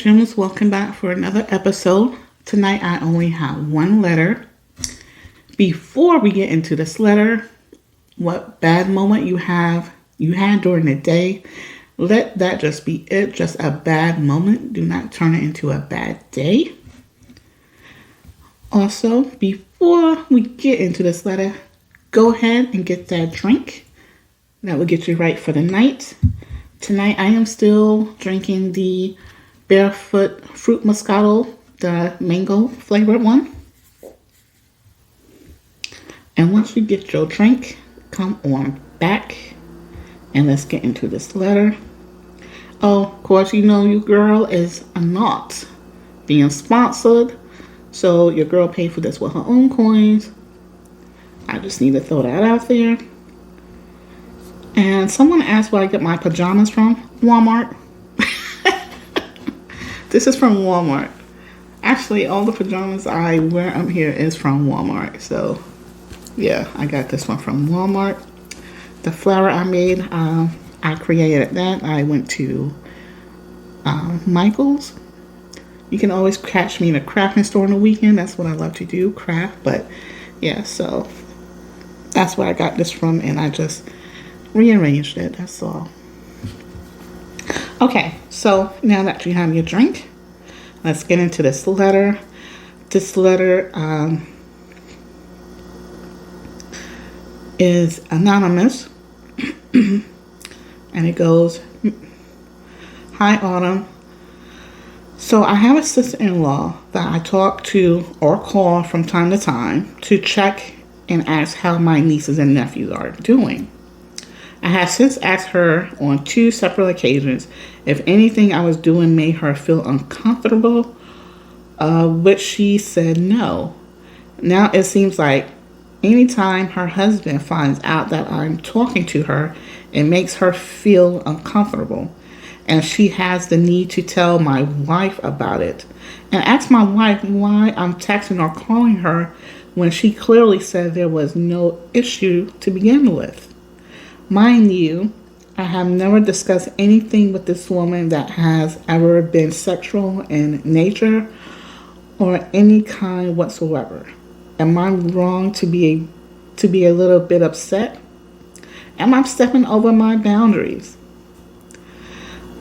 Gems, welcome back for another episode. Tonight I only have one letter. Before we get into this letter, what bad moment you had during the day, let that just be it, just a bad moment. Do not turn it into a bad day. Also, before we get into this letter, go ahead and get that drink. That will get you right for the night. Tonight I am still drinking the Barefoot Fruit Moscato, the mango flavored one. And once you get your drink, come on back and let's get into this letter. Oh, of course, you know your girl is not being sponsored, so your girl paid for this with her own coins. I just need to throw that out there. And someone asked where I get my pajamas from. Walmart. This is from Walmart. Actually, all the pajamas I wear up here is from Walmart. So, yeah, I got this one from Walmart. The flower I made, I created that. I went to Michael's. You can always catch me in a crafting store on the weekend. That's what I love to do, craft. But, yeah, so that's where I got this from. And I just rearranged it. That's all. Okay, so now that you have your drink, let's get into this letter. This letter is anonymous, and it goes, Hi, Autumn. So I have a sister-in-law that I talk to or call from time to time to check and ask how my nieces and nephews are doing. I have since asked her on 2 separate occasions if anything I was doing made her feel uncomfortable, which she said no. Now it seems like anytime her husband finds out that I'm talking to her, it makes her feel uncomfortable. And she has the need to tell my wife about it and ask my wife why I'm texting or calling her when she clearly said there was no issue to begin with. Mind you, I have never discussed anything with this woman that has ever been sexual in nature or any kind whatsoever. Am I wrong to be a little bit upset? Am I stepping over my boundaries?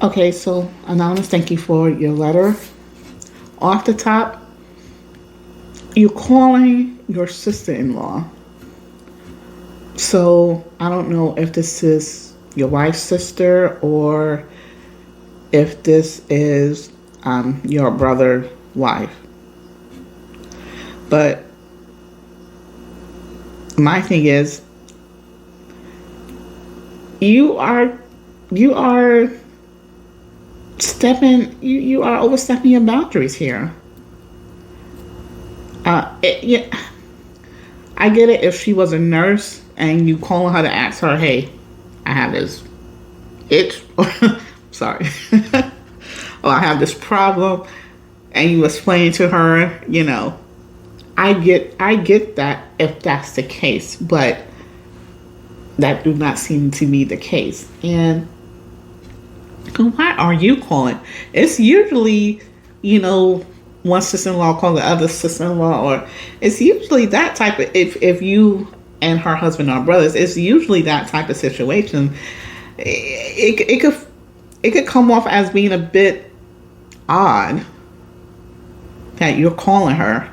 Okay, so Anonymous, thank you for your letter. Off the top, you're calling your sister-in-law. So I don't know if this is your wife's sister or if this is your brother's wife. But my thing is, you are overstepping your boundaries here. Yeah, I get it if she was a nurse and you calling her to ask her, hey, I have this itch, sorry, or I have this problem, and you explain to her, you know, I get that if that's the case, but that do not seem to be the case. And why are you calling? It's usually, you know, one sister-in-law call the other sister-in-law, or it's usually that type of, if you and her husband are brothers, it's usually that type of situation. It could come off as being a bit odd that you're calling her,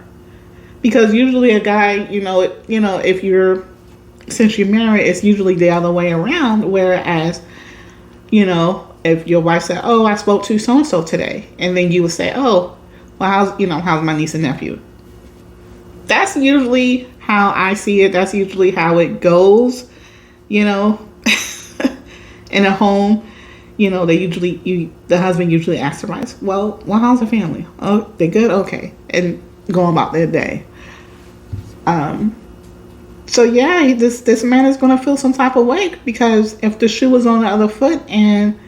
because usually a guy, if since you're married, it's usually the other way around. Whereas, you know, if your wife said, "Oh, I spoke to so and so today," and then you would say, "Oh, well, how's my niece and nephew?" That's usually how I see it. That's usually how it goes, you know, in a home. You know, the husband usually asks the wife, well, how's the family? Oh, they good? Okay. And go about their day. So yeah, this man is going to feel some type of way, because if the shoe was on the other foot and,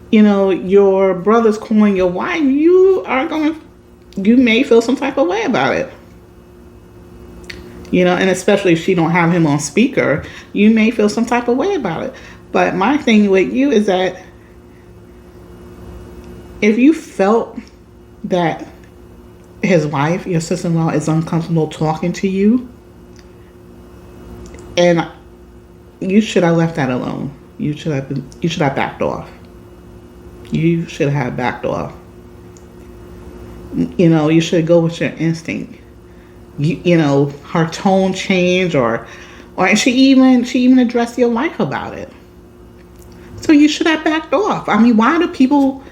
you know, your brother's calling your wife, you may feel some type of way about it. You know, and especially if she don't have him on speaker, you may feel some type of way about it. But my thing with you is that If you felt that his wife, your sister-in-law, is uncomfortable talking to you, and you should have left that alone. You should have backed off. You should have backed off. You know, you should go with your instinct. You know, her tone changed, or she even addressed your wife about it. So you should have backed off. I mean, why do people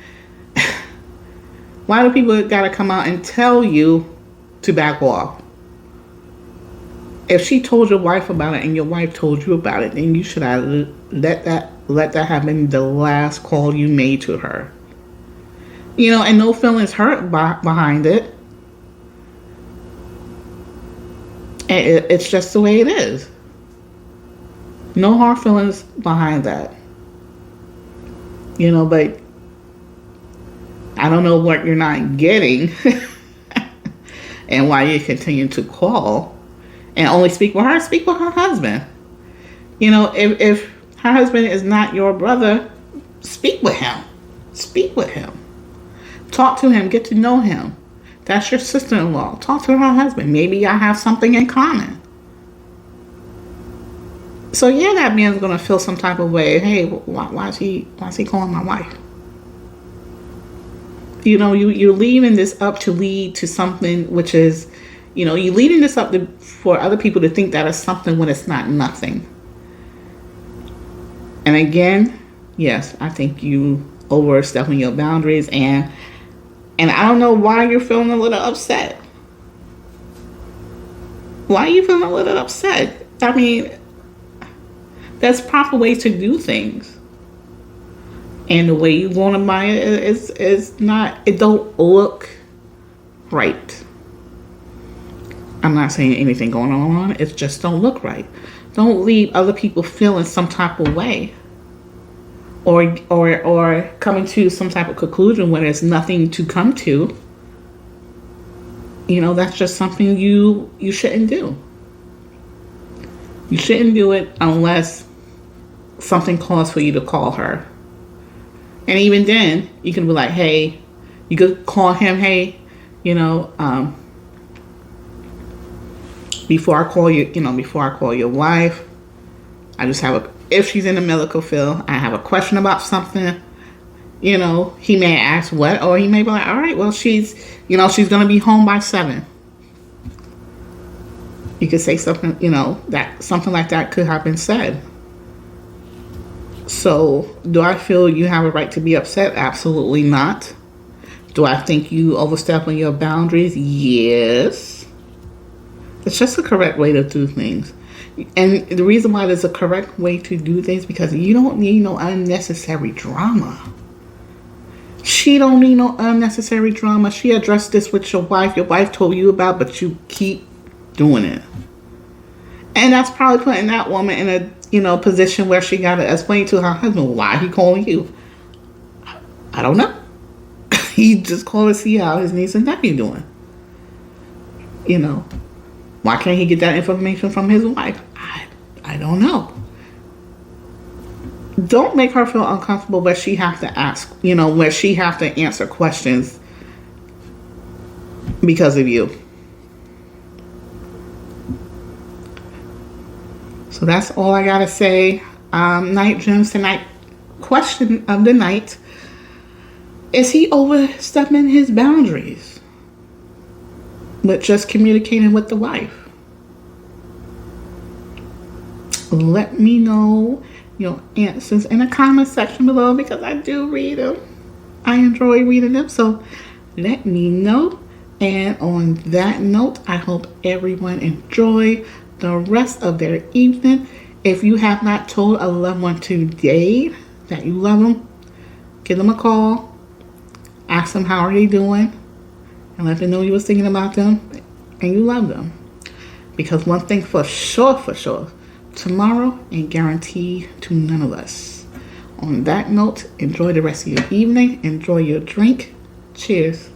gotta come out and tell you to back off? If she told your wife about it and your wife told you about it, then you should have let that have been the last call you made to her. You know, and no feelings hurt behind it. It's just the way it is. No hard feelings behind that. You know, but I don't know what you're not getting and why you continue to call and only speak with her. Speak with her husband. You know, if her husband is not your brother, speak with him. Speak with him. Talk to him. Get to know him. That's your sister-in-law. Talk to her husband. Maybe y'all have something in common. So yeah, that man's gonna feel some type of way. Hey, why is he calling my wife? You know, you're leaving this up to lead to something which is, you know, you're leading this up for other people to think that it's something when it's not nothing. And again, yes, I think you overstepping your boundaries, and I don't know why you're feeling a little upset. Why are you feeling a little upset? I mean, there's proper ways to do things. And the way you want to buy it is not, it don't look right. I'm not saying anything going on. It just don't look right. Don't leave other people feeling some type of way. Or coming to some type of conclusion when there's nothing to come to. You know, that's just something you shouldn't do. You shouldn't do it unless something calls for you to call her. And even then, you can be like, hey, you could call him, hey, you know, before I call your wife, I just have if she's in the medical field, I have a question about something. You know, he may ask what, or he may be like, all right, well, she's going to be home by 7. You could say something, you know, that something like that could have been said. So, do I feel you have a right to be upset? Absolutely not. Do I think you overstepping your boundaries? Yes. It's just the correct way to do things. And the reason why there's a correct way to do things, because you don't need no unnecessary drama. She don't need no unnecessary drama. She addressed this with your wife. Your wife told you about, but you keep doing it. And that's probably putting that woman in a, you know, position where she got to explain to her husband why he calling you. I don't know. He just called to see how his niece and nephew doing. You know, why can't he get that information from his wife? I don't know. Don't make her feel uncomfortable where she have to ask, you know, where she have to answer questions because of you. So that's all I gotta say. Night Gems tonight. Question of the night: is he overstepping his boundaries with just communicating with the wife? Let me know your answers in the comment section below, because I do read them. I enjoy reading them, so let me know. And on that note, I hope everyone enjoy the rest of their evening. If you have not told a loved one today that you love them, give them a call, ask them how are they doing, and let them know you was thinking about them and you love them. Because one thing for sure, tomorrow ain't guaranteed to none of us. On that note, enjoy the rest of your evening. Enjoy your drink. Cheers.